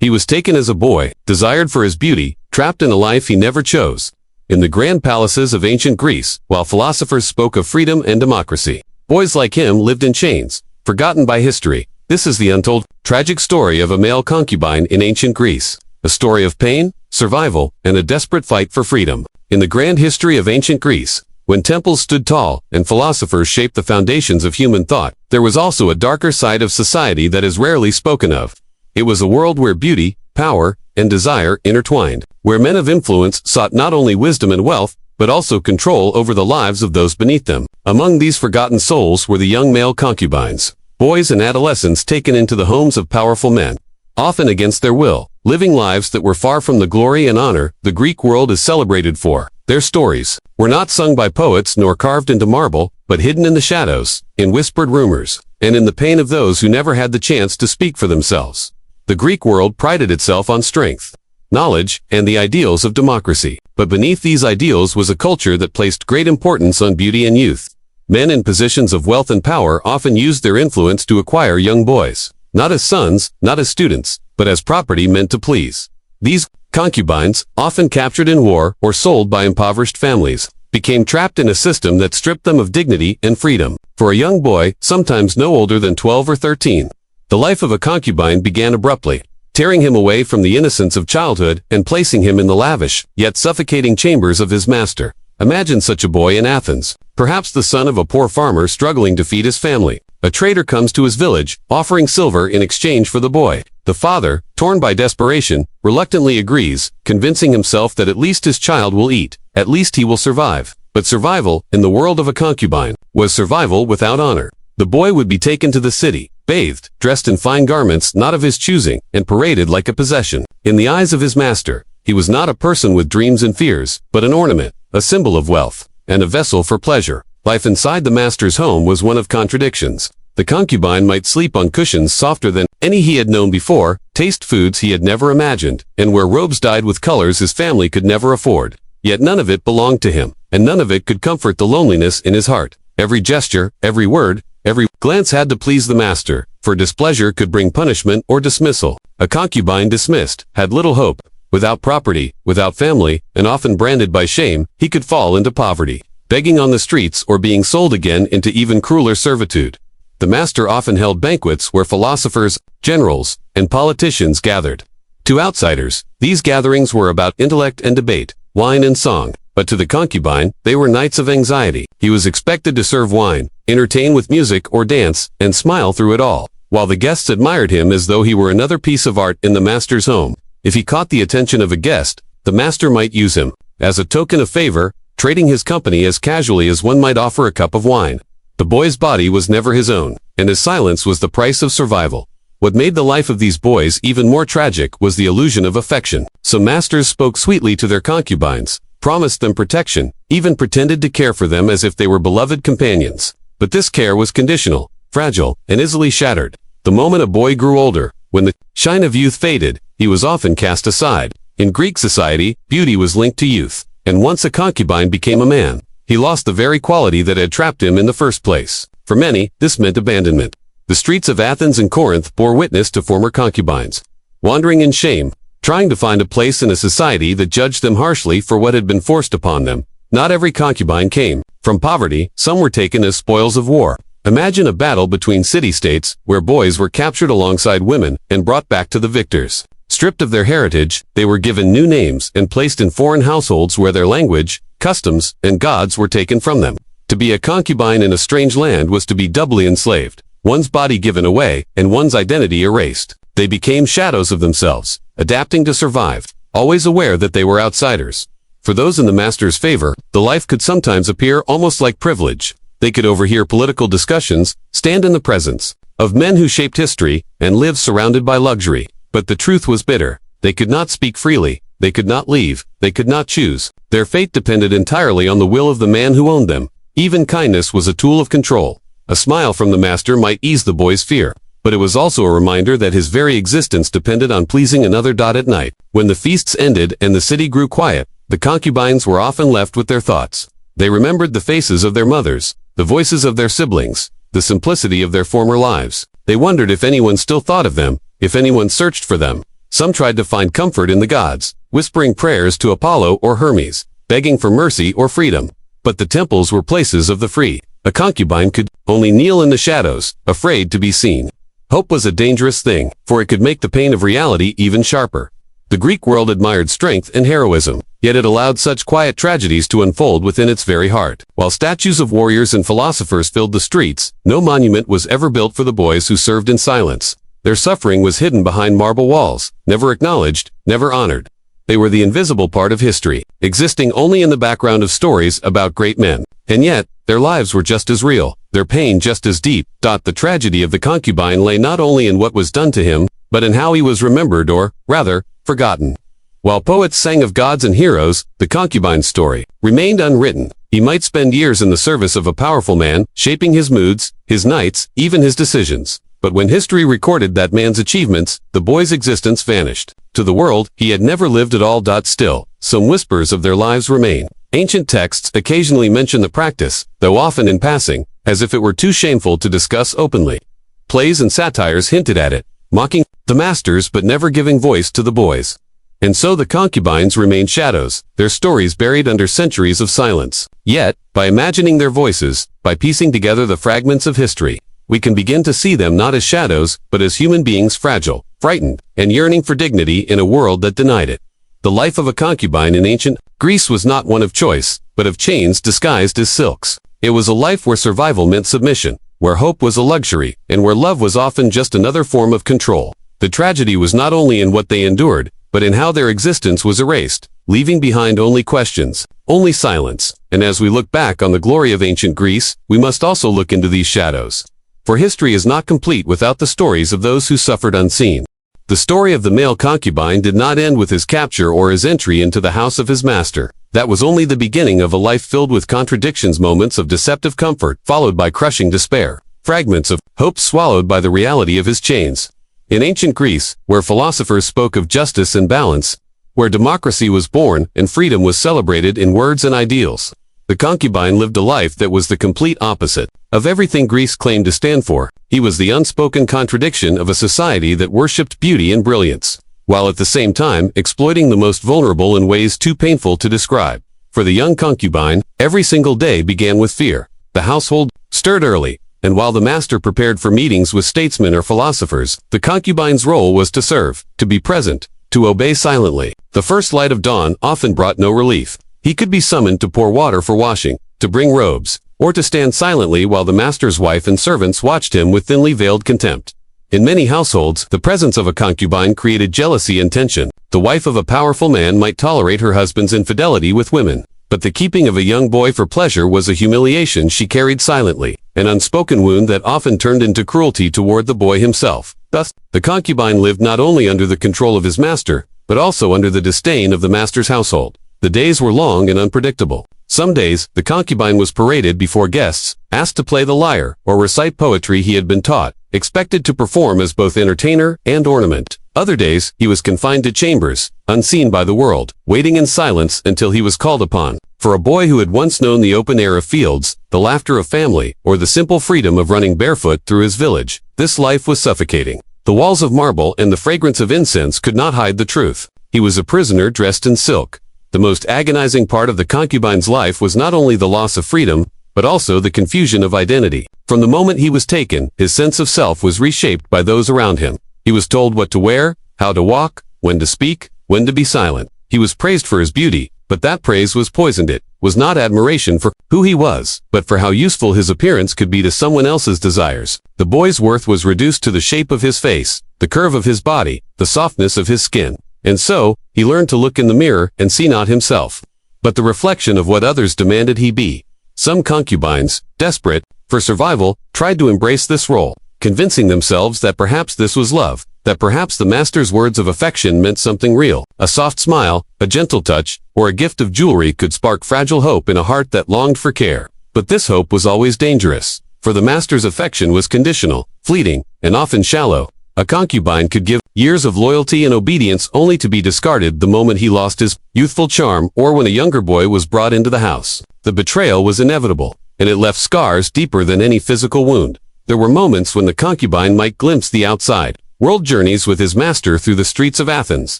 He was taken as a boy, desired for his beauty, trapped in a life he never chose. In the grand palaces of ancient Greece, while philosophers spoke of freedom and democracy, boys like him lived in chains, forgotten by history. This is the untold, tragic story of a male concubine in ancient Greece. A story of pain, survival, and a desperate fight for freedom. In the grand history of ancient Greece, when temples stood tall and philosophers shaped the foundations of human thought, there was also a darker side of society that is rarely spoken of. It was a world where beauty, power, and desire intertwined, where men of influence sought not only wisdom and wealth, but also control over the lives of those beneath them. Among these forgotten souls were the young male concubines, boys and adolescents taken into the homes of powerful men, often against their will, living lives that were far from the glory and honor the Greek world is celebrated for. Their stories were not sung by poets nor carved into marble, but hidden in the shadows, in whispered rumors, and in the pain of those who never had the chance to speak for themselves. The Greek world prided itself on strength, knowledge, and the ideals of democracy. But beneath these ideals was a culture that placed great importance on beauty and youth. Men in positions of wealth and power often used their influence to acquire young boys, not as sons, not as students, but as property meant to please. These concubines, often captured in war or sold by impoverished families, became trapped in a system that stripped them of dignity and freedom. For a young boy, sometimes no older than 12 or 13, the life of a concubine began abruptly, tearing him away from the innocence of childhood and placing him in the lavish, yet suffocating chambers of his master. Imagine such a boy in Athens, perhaps the son of a poor farmer struggling to feed his family. A trader comes to his village, offering silver in exchange for the boy. The father, torn by desperation, reluctantly agrees, convincing himself that at least his child will eat, at least he will survive. But survival, in the world of a concubine, was survival without honor. The boy would be taken to the city, bathed, dressed in fine garments not of his choosing, and paraded like a possession. In the eyes of his master, he was not a person with dreams and fears, but an ornament, a symbol of wealth, and a vessel for pleasure. Life inside the master's home was one of contradictions. The concubine might sleep on cushions softer than any he had known before, taste foods he had never imagined, and wear robes dyed with colors his family could never afford. Yet none of it belonged to him, and none of it could comfort the loneliness in his heart. Every gesture, every word, every glance had to please the master, for displeasure could bring punishment or dismissal. A concubine dismissed had little hope. Without property, without family, and often branded by shame, he could fall into poverty, begging on the streets or being sold again into even crueler servitude. The master often held banquets where philosophers, generals, and politicians gathered. To outsiders, these gatherings were about intellect and debate, wine and song, but to the concubine, they were nights of anxiety. He was expected to serve wine, entertain with music or dance, and smile through it all, while the guests admired him as though he were another piece of art in the master's home. If he caught the attention of a guest, the master might use him as a token of favor, trading his company as casually as one might offer a cup of wine. The boy's body was never his own, and his silence was the price of survival. What made the life of these boys even more tragic was the illusion of affection. Some masters spoke sweetly to their concubines, promised them protection, even pretended to care for them as if they were beloved companions. But this care was conditional, fragile, and easily shattered. The moment a boy grew older, when the shine of youth faded, he was often cast aside. In Greek society, beauty was linked to youth, and once a concubine became a man, he lost the very quality that had trapped him in the first place. For many, this meant abandonment. The streets of Athens and Corinth bore witness to former concubines, wandering in shame, trying to find a place in a society that judged them harshly for what had been forced upon them. Not every concubine came from poverty. Some were taken as spoils of war. Imagine a battle between city-states where boys were captured alongside women and brought back to the victors. Stripped of their heritage, they were given new names and placed in foreign households where their language, customs, and gods were taken from them. To be a concubine in a strange land was to be doubly enslaved, one's body given away, and one's identity erased. They became shadows of themselves, adapting to survive, always aware that they were outsiders. For those in the master's favor, the life could sometimes appear almost like privilege. They could overhear political discussions, stand in the presence of men who shaped history, and live surrounded by luxury. But the truth was bitter. They could not speak freely, they could not leave, they could not choose. Their fate depended entirely on the will of the man who owned them. Even kindness was a tool of control. A smile from the master might ease the boy's fear, but it was also a reminder that his very existence depended on pleasing another. At night, when the feasts ended and the city grew quiet, the concubines were often left with their thoughts. They remembered the faces of their mothers, the voices of their siblings, the simplicity of their former lives. They wondered if anyone still thought of them, if anyone searched for them. Some tried to find comfort in the gods, whispering prayers to Apollo or Hermes, begging for mercy or freedom. But the temples were places of the free. A concubine could only kneel in the shadows, afraid to be seen. Hope was a dangerous thing, for it could make the pain of reality even sharper. The Greek world admired strength and heroism, yet it allowed such quiet tragedies to unfold within its very heart. While statues of warriors and philosophers filled the streets, no monument was ever built for the boys who served in silence. Their suffering was hidden behind marble walls, never acknowledged, never honored. They were the invisible part of history, existing only in the background of stories about great men. And yet, their lives were just as real, their pain just as deep. The tragedy of the concubine lay not only in what was done to him, but in how he was remembered or, rather, forgotten. While poets sang of gods and heroes, the concubine's story remained unwritten. He might spend years in the service of a powerful man, shaping his moods, his nights, even his decisions. But when history recorded that man's achievements, the boy's existence vanished. To the world, he had never lived at all. Still, some whispers of their lives remain. Ancient texts occasionally mention the practice, though often in passing, as if it were too shameful to discuss openly. Plays and satires hinted at it, mocking the masters but never giving voice to the boys. And so the concubines remained shadows, their stories buried under centuries of silence. Yet, by imagining their voices, by piecing together the fragments of history, we can begin to see them not as shadows, but as human beings fragile, frightened, and yearning for dignity in a world that denied it. The life of a concubine in ancient Greece was not one of choice, but of chains disguised as silks. It was a life where survival meant submission, where hope was a luxury, and where love was often just another form of control. The tragedy was not only in what they endured, but in how their existence was erased, leaving behind only questions, only silence. And as we look back on the glory of ancient Greece, we must also look into these shadows. For history is not complete without the stories of those who suffered unseen. The story of the male concubine did not end with his capture or his entry into the house of his master. That was only the beginning of a life filled with contradictions, moments of deceptive comfort, followed by crushing despair, fragments of hope swallowed by the reality of his chains. In ancient Greece, where philosophers spoke of justice and balance, where democracy was born and freedom was celebrated in words and ideals, the concubine lived a life that was the complete opposite of everything Greece claimed to stand for. He was the unspoken contradiction of a society that worshipped beauty and brilliance, while at the same time exploiting the most vulnerable in ways too painful to describe. For the young concubine, every single day began with fear. The household stirred early, and while the master prepared for meetings with statesmen or philosophers, the concubine's role was to serve, to be present, to obey silently. The first light of dawn often brought no relief. He could be summoned to pour water for washing, to bring robes, or to stand silently while the master's wife and servants watched him with thinly veiled contempt. In many households, the presence of a concubine created jealousy and tension. The wife of a powerful man might tolerate her husband's infidelity with women, but the keeping of a young boy for pleasure was a humiliation she carried silently, an unspoken wound that often turned into cruelty toward the boy himself. Thus, the concubine lived not only under the control of his master, but also under the disdain of the master's household. The days were long and unpredictable. Some days, the concubine was paraded before guests, asked to play the lyre or recite poetry he had been taught, expected to perform as both entertainer and ornament. Other days, he was confined to chambers, unseen by the world, waiting in silence until he was called upon. For a boy who had once known the open air of fields, the laughter of family, or the simple freedom of running barefoot through his village, this life was suffocating. The walls of marble and the fragrance of incense could not hide the truth. He was a prisoner dressed in silk. The most agonizing part of the concubine's life was not only the loss of freedom, but also the confusion of identity. From the moment he was taken, his sense of self was reshaped by those around him. He was told what to wear, how to walk, when to speak, when to be silent. He was praised for his beauty, but that praise was poisoned. It was not admiration for who he was, but for how useful his appearance could be to someone else's desires. The boy's worth was reduced to the shape of his face, the curve of his body, the softness of his skin. And so, he learned to look in the mirror and see not himself, but the reflection of what others demanded he be. Some concubines, desperate for survival, tried to embrace this role, convincing themselves that perhaps this was love, that perhaps the master's words of affection meant something real. A soft smile, a gentle touch, or a gift of jewelry could spark fragile hope in a heart that longed for care. But this hope was always dangerous, for the master's affection was conditional, fleeting, and often shallow. A concubine could give years of loyalty and obedience only to be discarded the moment he lost his youthful charm or when a younger boy was brought into the house. The betrayal was inevitable, and it left scars deeper than any physical wound. There were moments when the concubine might glimpse the outside, world journeys with his master through the streets of Athens,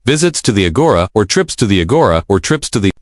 visits to the agora or trips to the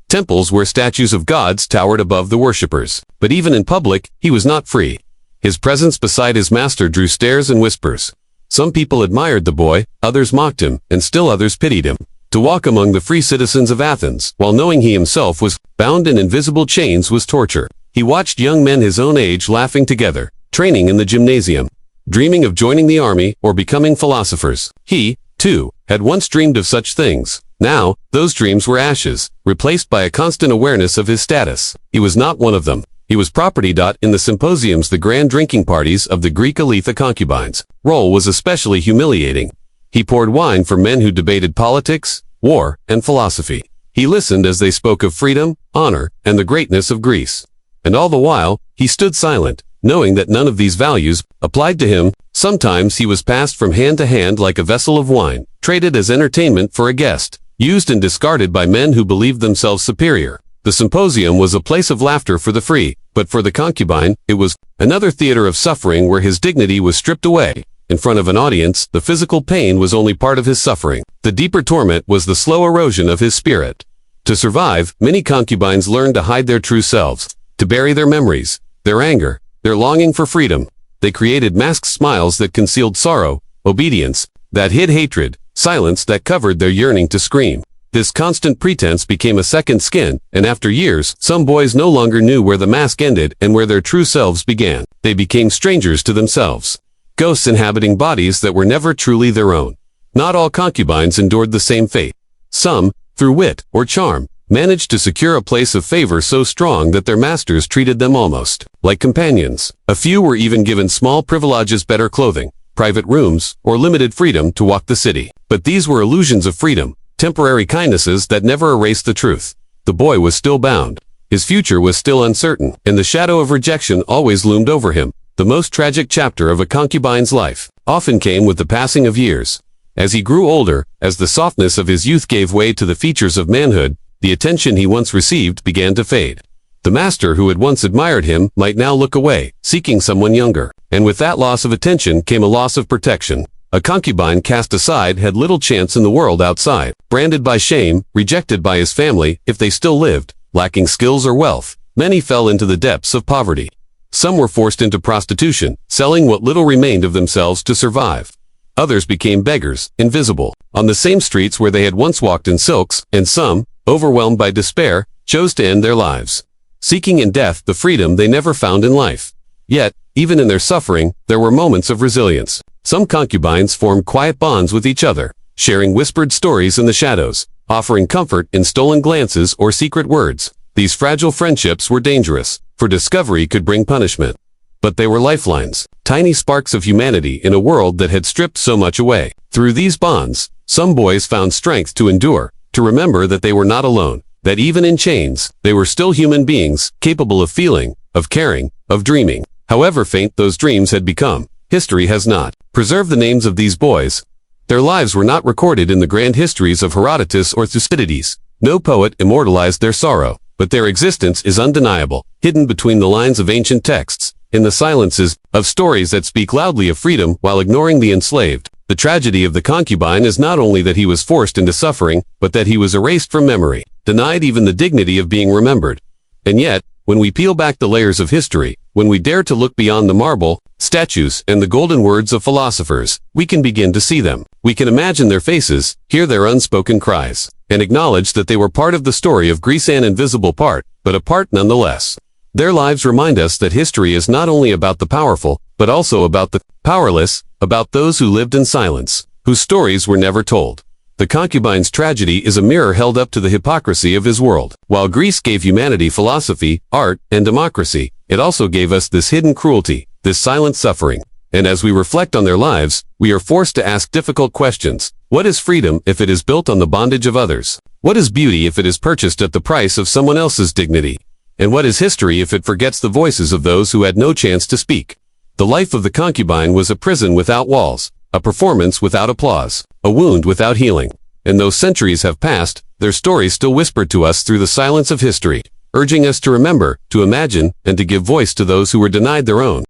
temples where statues of gods towered above the worshippers. But even in public, he was not free. His presence beside his master drew stares and whispers. Some people admired the boy, others mocked him, and still others pitied him. To walk among the free citizens of Athens, while knowing he himself was bound in invisible chains, was torture. He watched young men his own age laughing together, training in the gymnasium, dreaming of joining the army or becoming philosophers. He, too, had once dreamed of such things. Now, those dreams were ashes, replaced by a constant awareness of his status. He was not one of them. He was property. In the symposiums, the grand drinking parties of the Greek elite, the concubines' role was especially humiliating. He poured wine for men who debated politics, war, and philosophy. He listened as they spoke of freedom, honor, and the greatness of Greece. And all the while, he stood silent, knowing that none of these values applied to him. Sometimes he was passed from hand to hand like a vessel of wine, traded as entertainment for a guest, used and discarded by men who believed themselves superior. The symposium was a place of laughter for the free, but for the concubine, it was another theater of suffering where his dignity was stripped away. In front of an audience, the physical pain was only part of his suffering. The deeper torment was the slow erosion of his spirit. To survive, many concubines learned to hide their true selves, to bury their memories, their anger, their longing for freedom. They created masked smiles that concealed sorrow, obedience that hid hatred, silence that covered their yearning to scream. This constant pretense became a second skin, and after years, some boys no longer knew where the mask ended and where their true selves began. They became strangers to themselves, ghosts inhabiting bodies that were never truly their own. Not all concubines endured the same fate. Some, through wit or charm, managed to secure a place of favor so strong that their masters treated them almost like companions. A few were even given small privileges, better clothing, private rooms, or limited freedom to walk the city. But these were illusions of freedom, temporary kindnesses that never erased the truth. The boy was still bound. His future was still uncertain, and the shadow of rejection always loomed over him. The most tragic chapter of a concubine's life often came with the passing of years. As he grew older, as the softness of his youth gave way to the features of manhood, the attention he once received began to fade. The master who had once admired him might now look away, seeking someone younger. And with that loss of attention came a loss of protection. A concubine cast aside had little chance in the world outside. Branded by shame, rejected by his family, if they still lived, lacking skills or wealth, many fell into the depths of poverty. Some were forced into prostitution, selling what little remained of themselves to survive. Others became beggars, invisible, on the same streets where they had once walked in silks, and some, overwhelmed by despair, chose to end their lives, seeking in death the freedom they never found in life. Yet, even in their suffering, there were moments of resilience. Some concubines formed quiet bonds with each other, sharing whispered stories in the shadows, offering comfort in stolen glances or secret words. These fragile friendships were dangerous, for discovery could bring punishment. But they were lifelines, tiny sparks of humanity in a world that had stripped so much away. Through these bonds, some boys found strength to endure, to remember that they were not alone, that even in chains, they were still human beings, capable of feeling, of caring, of dreaming. However faint those dreams had become, history has not preserved the names of these boys. Their lives were not recorded in the grand histories of Herodotus or Thucydides. No poet immortalized their sorrow, but their existence is undeniable, hidden between the lines of ancient texts, in the silences of stories that speak loudly of freedom while ignoring the enslaved. The tragedy of the concubine is not only that he was forced into suffering, but that he was erased from memory, denied even the dignity of being remembered. And yet, when we peel back the layers of history, when we dare to look beyond the marble, statues, and the golden words of philosophers, we can begin to see them. We can imagine their faces, hear their unspoken cries, and acknowledge that they were part of the story of Greece, an invisible part, but a part nonetheless. Their lives remind us that history is not only about the powerful, but also about the powerless, about those who lived in silence, whose stories were never told. The concubine's tragedy is a mirror held up to the hypocrisy of his world. While Greece gave humanity philosophy, art, and democracy, it also gave us this hidden cruelty, this silent suffering. And as we reflect on their lives, we are forced to ask difficult questions. What is freedom if it is built on the bondage of others? What is beauty if it is purchased at the price of someone else's dignity? And what is history if it forgets the voices of those who had no chance to speak? The life of the concubine was a prison without walls, a performance without applause, a wound without healing. And though centuries have passed, their stories still whisper to us through the silence of history, urging us to remember, to imagine, and to give voice to those who were denied their own.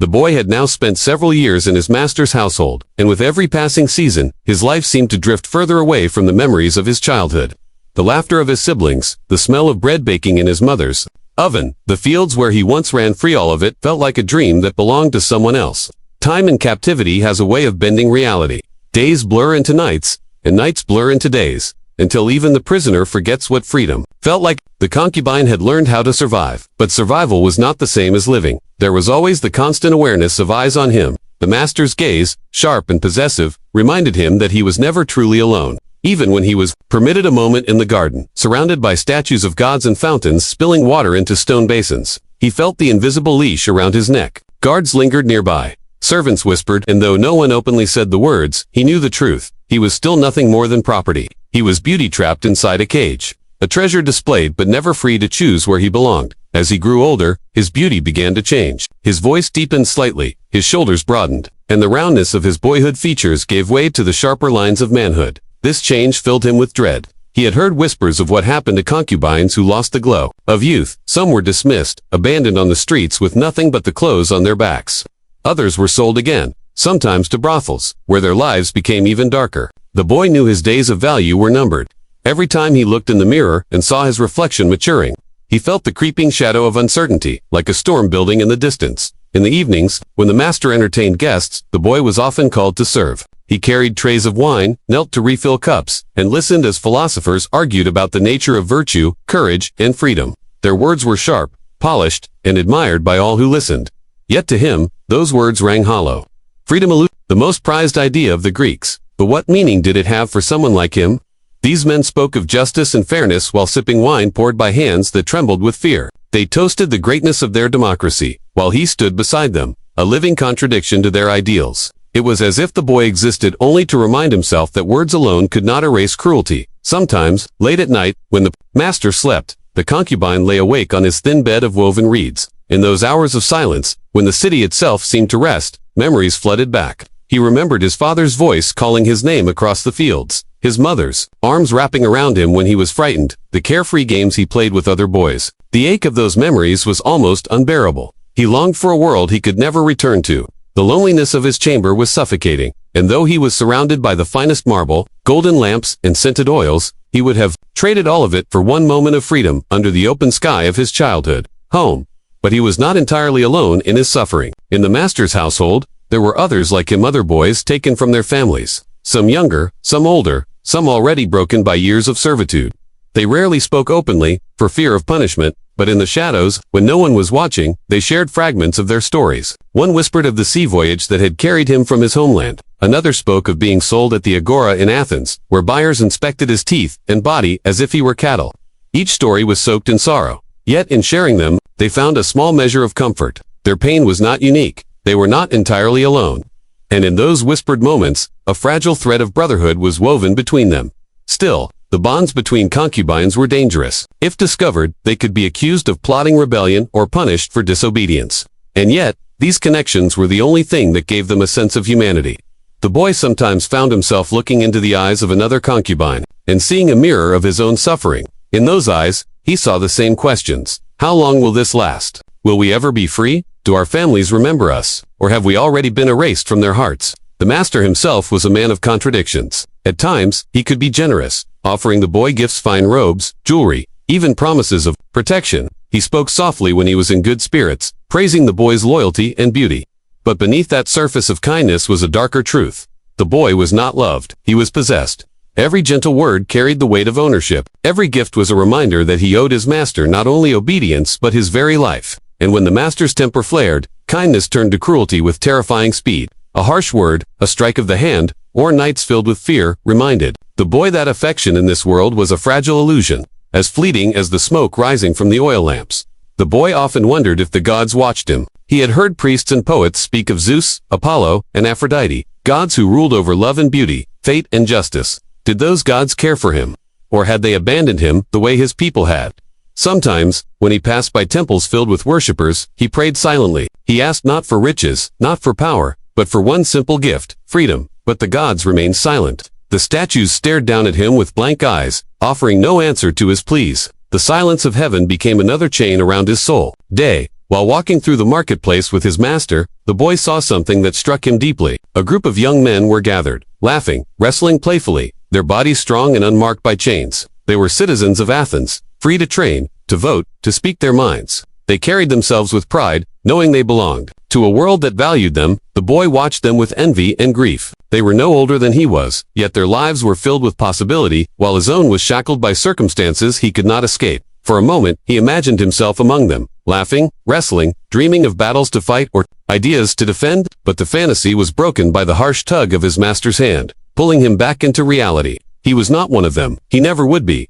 The boy had now spent several years in his master's household, and with every passing season, his life seemed to drift further away from the memories of his childhood. The laughter of his siblings, the smell of bread baking in his mother's oven, the fields where he once ran free, all of it felt like a dream that belonged to someone else. Time in captivity has a way of bending reality. Days blur into nights, and nights blur into days, until even the prisoner forgets what freedom felt like. The concubine had learned how to survive, but survival was not the same as living. There was always the constant awareness of eyes on him. The master's gaze, sharp and possessive, reminded him that he was never truly alone. Even when he was permitted a moment in the garden, surrounded by statues of gods and fountains spilling water into stone basins, he felt the invisible leash around his neck. Guards lingered nearby. Servants whispered, and though no one openly said the words, he knew the truth. He was still nothing more than property. He was beauty trapped inside a cage. A treasure displayed but never free to choose where he belonged. As he grew older, his beauty began to change. His voice deepened slightly, his shoulders broadened, and the roundness of his boyhood features gave way to the sharper lines of manhood. This change filled him with dread. He had heard whispers of what happened to concubines who lost the glow of youth. Some were dismissed, abandoned on the streets with nothing but the clothes on their backs. Others were sold again, sometimes to brothels, where their lives became even darker. The boy knew his days of value were numbered. Every time he looked in the mirror and saw his reflection maturing, he felt the creeping shadow of uncertainty, like a storm building in the distance. In the evenings, when the master entertained guests, the boy was often called to serve. He carried trays of wine, knelt to refill cups, and listened as philosophers argued about the nature of virtue, courage, and freedom. Their words were sharp, polished, and admired by all who listened. Yet to him, those words rang hollow. Freedom eluded the most prized idea of the Greeks. But what meaning did it have for someone like him? These men spoke of justice and fairness while sipping wine poured by hands that trembled with fear. They toasted the greatness of their democracy, while he stood beside them, a living contradiction to their ideals. It was as if the boy existed only to remind himself that words alone could not erase cruelty. Sometimes, late at night, when the master slept, the concubine lay awake on his thin bed of woven reeds. In those hours of silence, when the city itself seemed to rest, memories flooded back. He remembered his father's voice calling his name across the fields, his mother's arms wrapping around him when he was frightened, the carefree games he played with other boys. The ache of those memories was almost unbearable. He longed for a world he could never return to. The loneliness of his chamber was suffocating, and though he was surrounded by the finest marble, golden lamps, and scented oils, he would have traded all of it for one moment of freedom under the open sky of his childhood home. But he was not entirely alone in his suffering. In the master's household, there were others like him, other boys taken from their families, some younger, some older, some already broken by years of servitude. They rarely spoke openly, for fear of punishment, but in the shadows, when no one was watching, they shared fragments of their stories. One whispered of the sea voyage that had carried him from his homeland. Another spoke of being sold at the Agora in Athens, where buyers inspected his teeth and body as if he were cattle. Each story was soaked in sorrow. Yet in sharing them, they found a small measure of comfort. Their pain was not unique. They were not entirely alone. And in those whispered moments, a fragile thread of brotherhood was woven between them. Still, the bonds between concubines were dangerous. If discovered, they could be accused of plotting rebellion or punished for disobedience. And yet, these connections were the only thing that gave them a sense of humanity. The boy sometimes found himself looking into the eyes of another concubine, and seeing a mirror of his own suffering. In those eyes, he saw the same questions. How long will this last? Will we ever be free? Do our families remember us? Or have we already been erased from their hearts? The master himself was a man of contradictions. At times, he could be generous, offering the boy gifts, fine robes, jewelry, even promises of protection. He spoke softly when he was in good spirits, praising the boy's loyalty and beauty. But beneath that surface of kindness was a darker truth. The boy was not loved, he was possessed. Every gentle word carried the weight of ownership. Every gift was a reminder that he owed his master not only obedience but his very life. And when the master's temper flared, kindness turned to cruelty with terrifying speed. A harsh word, a strike of the hand, or nights filled with fear, reminded the boy that affection in this world was a fragile illusion, as fleeting as the smoke rising from the oil lamps. The boy often wondered if the gods watched him. He had heard priests and poets speak of Zeus, Apollo, and Aphrodite, gods who ruled over love and beauty, fate and justice. Did those gods care for him? Or had they abandoned him the way his people had? Sometimes, when he passed by temples filled with worshippers, he prayed silently. He asked not for riches, not for power, but for one simple gift, freedom. But the gods remained silent. The statues stared down at him with blank eyes, offering no answer to his pleas. The silence of heaven became another chain around his soul. Day, While walking through the marketplace with his master, the boy saw something that struck him deeply. A group of young men were gathered, laughing, wrestling playfully, their bodies strong and unmarked by chains. They were citizens of Athens, free to train, to vote, to speak their minds. They carried themselves with pride, knowing they belonged to a world that valued them. The boy watched them with envy and grief. They were no older than he was, yet their lives were filled with possibility, while his own was shackled by circumstances he could not escape. For a moment, he imagined himself among them, laughing, wrestling, dreaming of battles to fight or ideas to defend, but the fantasy was broken by the harsh tug of his master's hand, pulling him back into reality. He was not one of them. He never would be.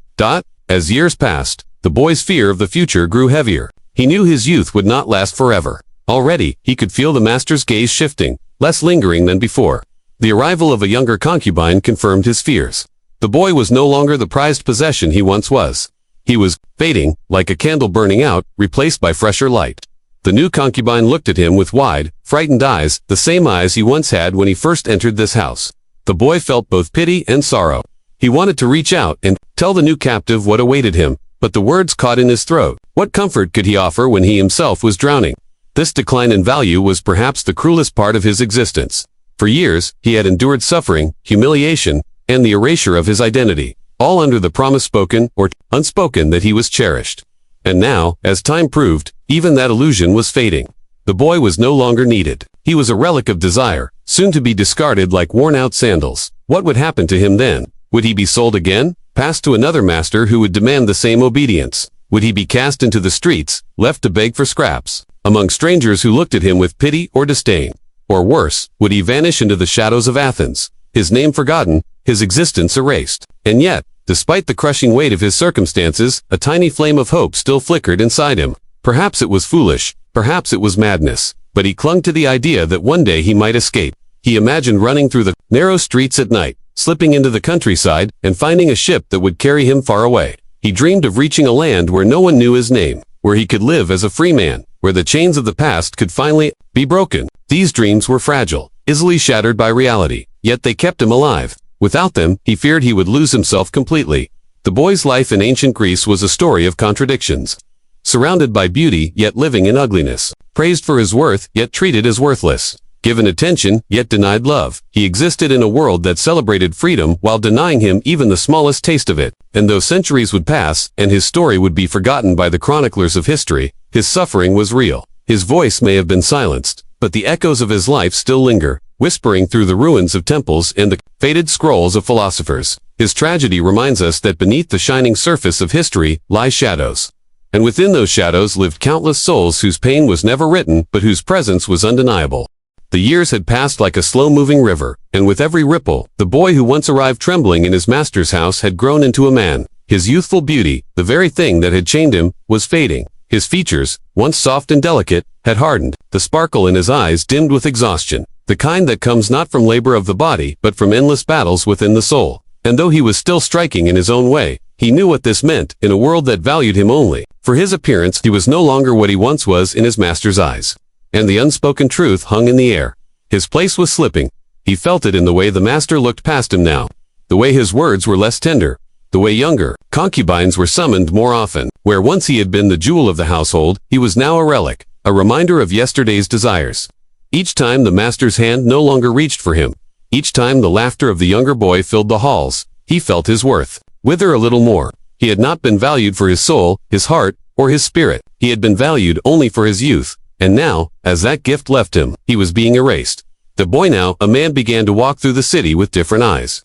As years passed, the boy's fear of the future grew heavier. He knew his youth would not last forever. Already, he could feel the master's gaze shifting, less lingering than before. The arrival of a younger concubine confirmed his fears. The boy was no longer the prized possession he once was. He was fading, like a candle burning out, replaced by fresher light. The new concubine looked at him with wide, frightened eyes, the same eyes he once had when he first entered this house. The boy felt both pity and sorrow. He wanted to reach out and tell the new captive what awaited him, but the words caught in his throat. What comfort could he offer when he himself was drowning? This decline in value was perhaps the cruelest part of his existence. For years, he had endured suffering, humiliation, and the erasure of his identity, all under the promise spoken or unspoken that he was cherished. And now, as time proved, even that illusion was fading. The boy was no longer needed. He was a relic of desire, soon to be discarded like worn-out sandals. What would happen to him then? Would he be sold again, passed to another master who would demand the same obedience? Would he be cast into the streets, left to beg for scraps, among strangers who looked at him with pity or disdain? Or worse, would he vanish into the shadows of Athens, his name forgotten, his existence erased? And yet, despite the crushing weight of his circumstances, a tiny flame of hope still flickered inside him. Perhaps it was foolish, perhaps it was madness, but he clung to the idea that one day he might escape. He imagined running through the narrow streets at night, slipping into the countryside, and finding a ship that would carry him far away. He dreamed of reaching a land where no one knew his name, where he could live as a free man, where the chains of the past could finally be broken. These dreams were fragile, easily shattered by reality, yet they kept him alive. Without them, he feared he would lose himself completely. The boy's life in ancient Greece was a story of contradictions. Surrounded by beauty, yet living in ugliness. Praised for his worth, yet treated as worthless. Given attention, yet denied love. He existed in a world that celebrated freedom while denying him even the smallest taste of it. And though centuries would pass, and his story would be forgotten by the chroniclers of history, his suffering was real. His voice may have been silenced, but the echoes of his life still linger, whispering through the ruins of temples and the faded scrolls of philosophers. His tragedy reminds us that beneath the shining surface of history lie shadows. And within those shadows lived countless souls whose pain was never written, but whose presence was undeniable. The years had passed like a slow-moving river, and with every ripple, the boy who once arrived trembling in his master's house had grown into a man. His youthful beauty, the very thing that had chained him, was fading. His features, once soft and delicate, had hardened, the sparkle in his eyes dimmed with exhaustion, the kind that comes not from labor of the body, but from endless battles within the soul. And though he was still striking in his own way, he knew what this meant in a world that valued him only for his appearance. He was no longer what he once was in his master's eyes. And the unspoken truth hung in the air. His place was slipping. He felt it in the way the master looked past him now, the way his words were less tender, the way younger concubines were summoned more often. Where once he had been the jewel of the household, he was now a relic, a reminder of yesterday's desires. Each time the master's hand no longer reached for him, each time the laughter of the younger boy filled the halls, he felt his worth wither a little more. He had not been valued for his soul, his heart, or his spirit. He had been valued only for his youth. And now, as that gift left him, he was being erased. The boy now, a man, began to walk through the city with different eyes.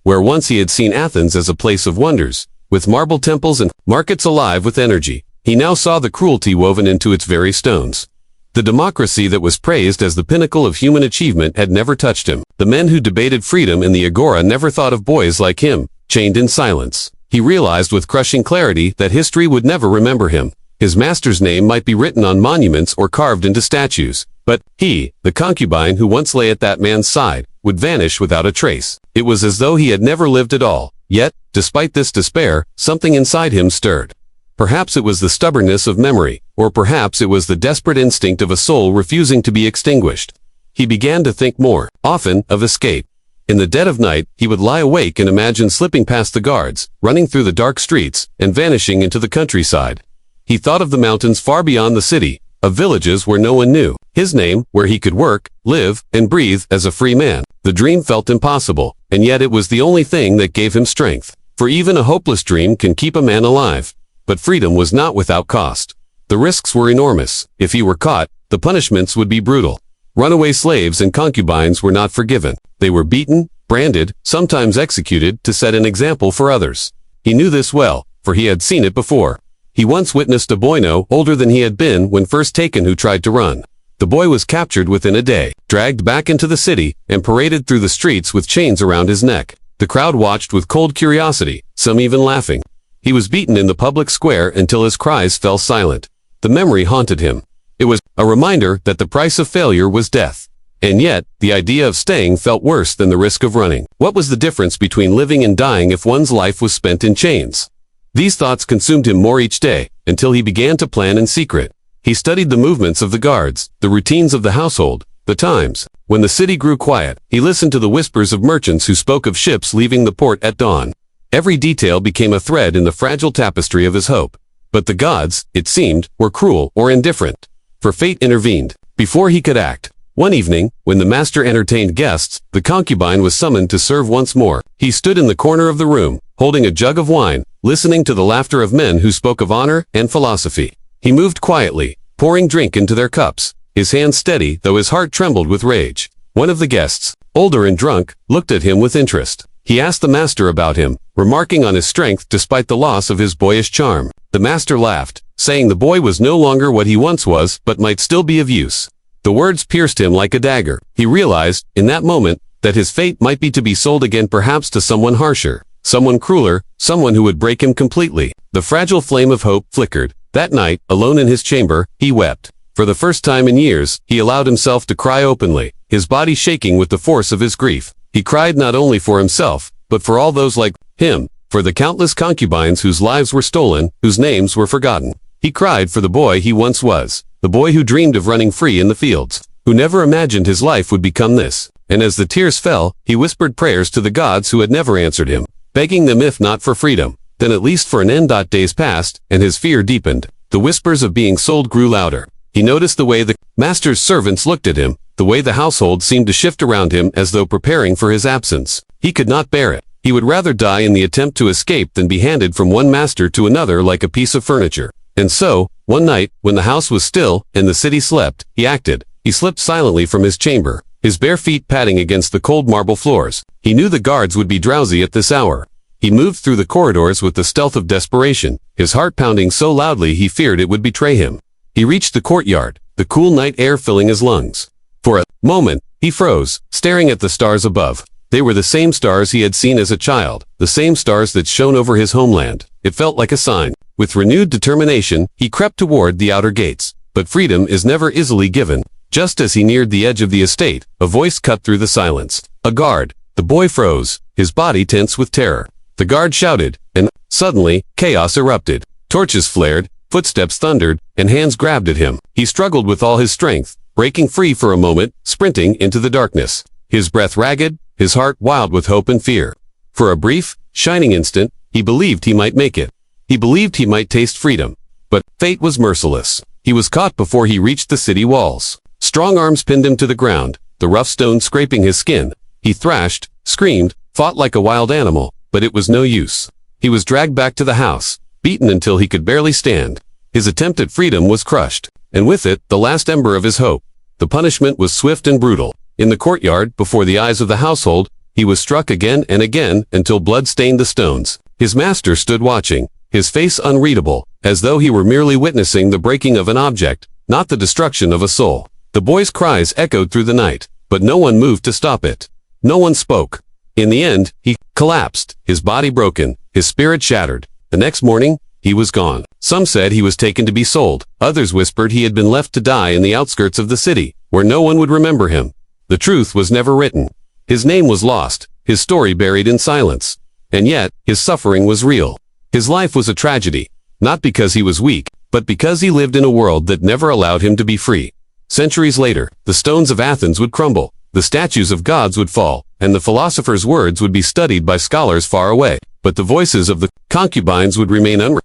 Where once he had seen Athens as a place of wonders, with marble temples and markets alive with energy, he now saw the cruelty woven into its very stones. The democracy that was praised as the pinnacle of human achievement had never touched him. The men who debated freedom in the agora never thought of boys like him, chained in silence. He realized with crushing clarity that history would never remember him. His master's name might be written on monuments or carved into statues, but he, the concubine who once lay at that man's side, would vanish without a trace. It was as though he had never lived at all. Yet, despite this despair, something inside him stirred. Perhaps it was the stubbornness of memory, or perhaps it was the desperate instinct of a soul refusing to be extinguished. He began to think more often of escape. In the dead of night, he would lie awake and imagine slipping past the guards, running through the dark streets, and vanishing into the countryside. He thought of the mountains far beyond the city, of villages where no one knew his name, where he could work, live, and breathe as a free man. The dream felt impossible, and yet it was the only thing that gave him strength. For even a hopeless dream can keep a man alive. But freedom was not without cost. The risks were enormous. If he were caught, the punishments would be brutal. Runaway slaves and concubines were not forgiven. They were beaten, branded, sometimes executed to set an example for others. He knew this well, for he had seen it before. He once witnessed a boy no older than he had been when first taken who tried to run. The boy was captured within a day, dragged back into the city, and paraded through the streets with chains around his neck. The crowd watched with cold curiosity, some even laughing. He was beaten in the public square until his cries fell silent. The memory haunted him. It was a reminder that the price of failure was death. And yet, the idea of staying felt worse than the risk of running. What was the difference between living and dying if one's life was spent in chains? These thoughts consumed him more each day, until he began to plan in secret. He studied the movements of the guards, the routines of the household, the times. When the city grew quiet, he listened to the whispers of merchants who spoke of ships leaving the port at dawn. Every detail became a thread in the fragile tapestry of his hope. But the gods, it seemed, were cruel or indifferent. For fate intervened. Before he could act. One evening, when the master entertained guests, the concubine was summoned to serve once more. He stood in the corner of the room, holding a jug of wine, listening to the laughter of men who spoke of honor and philosophy. He moved quietly, pouring drink into their cups, his hands steady though his heart trembled with rage. One of the guests, older and drunk, looked at him with interest. He asked the master about him, remarking on his strength despite the loss of his boyish charm. The master laughed, saying the boy was no longer what he once was but might still be of use. The words pierced him like a dagger. He realized, in that moment, that his fate might be to be sold again, perhaps to someone harsher, someone crueler, someone who would break him completely. The fragile flame of hope flickered. That night, alone in his chamber, he wept. For the first time in years, he allowed himself to cry openly, his body shaking with the force of his grief. He cried not only for himself, but for all those like him, for the countless concubines whose lives were stolen, whose names were forgotten. He cried for the boy he once was, the boy who dreamed of running free in the fields, who never imagined his life would become this. And as the tears fell, he whispered prayers to the gods who had never answered him, begging them if not for freedom, then at least for an end. Days passed, and his fear deepened. The whispers of being sold grew louder. He noticed the way the master's servants looked at him, the way the household seemed to shift around him as though preparing for his absence. He could not bear it. He would rather die in the attempt to escape than be handed from one master to another like a piece of furniture. And so, one night, when the house was still and the city slept, he acted. He slipped silently from his chamber, his bare feet padding against the cold marble floors. He knew the guards would be drowsy at this hour. He moved through the corridors with the stealth of desperation, his heart pounding so loudly he feared it would betray him. He reached the courtyard, the cool night air filling his lungs. For a moment, he froze, staring at the stars above. They were the same stars he had seen as a child, the same stars that shone over his homeland. It felt like a sign. With renewed determination, he crept toward the outer gates. But freedom is never easily given. Just as he neared the edge of the estate, a voice cut through the silence. A guard. The boy froze, his body tense with terror. The guard shouted, and suddenly, chaos erupted. Torches flared, footsteps thundered, and hands grabbed at him. He struggled with all his strength, breaking free for a moment, sprinting into the darkness. His breath ragged, his heart wild with hope and fear. For a brief, shining instant, he believed he might make it. He believed he might taste freedom. But fate was merciless. He was caught before he reached the city walls. Strong arms pinned him to the ground, the rough stone scraping his skin. He thrashed, screamed, fought like a wild animal, but it was no use. He was dragged back to the house, beaten until he could barely stand. His attempt at freedom was crushed, and with it, the last ember of his hope. The punishment was swift and brutal. In the courtyard, before the eyes of the household, he was struck again and again until blood stained the stones. His master stood watching, his face unreadable, as though he were merely witnessing the breaking of an object, not the destruction of a soul. The boy's cries echoed through the night, but no one moved to stop it. No one spoke. In the end, he collapsed, his body broken, his spirit shattered. The next morning, he was gone. Some said he was taken to be sold. Others whispered he had been left to die in the outskirts of the city, where no one would remember him. The truth was never written. His name was lost, his story buried in silence. And yet, his suffering was real. His life was a tragedy, not because he was weak, but because he lived in a world that never allowed him to be free. Centuries later, the stones of Athens would crumble, the statues of gods would fall, and the philosopher's words would be studied by scholars far away. But the voices of the concubines would remain unread.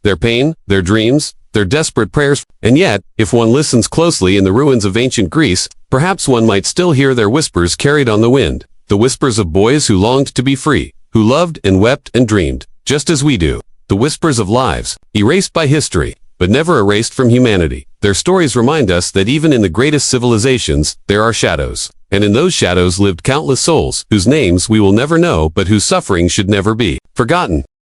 Their pain, their dreams, their desperate prayers. And yet, if one listens closely in the ruins of ancient Greece, perhaps one might still hear their whispers carried on the wind, the whispers of boys who longed to be free, who loved and wept and dreamed, just as we do, the whispers of lives, erased by history, but never erased from humanity. Their stories remind us that even in the greatest civilizations, there are shadows. And in those shadows lived countless souls, whose names we will never know but whose suffering should never be forgotten.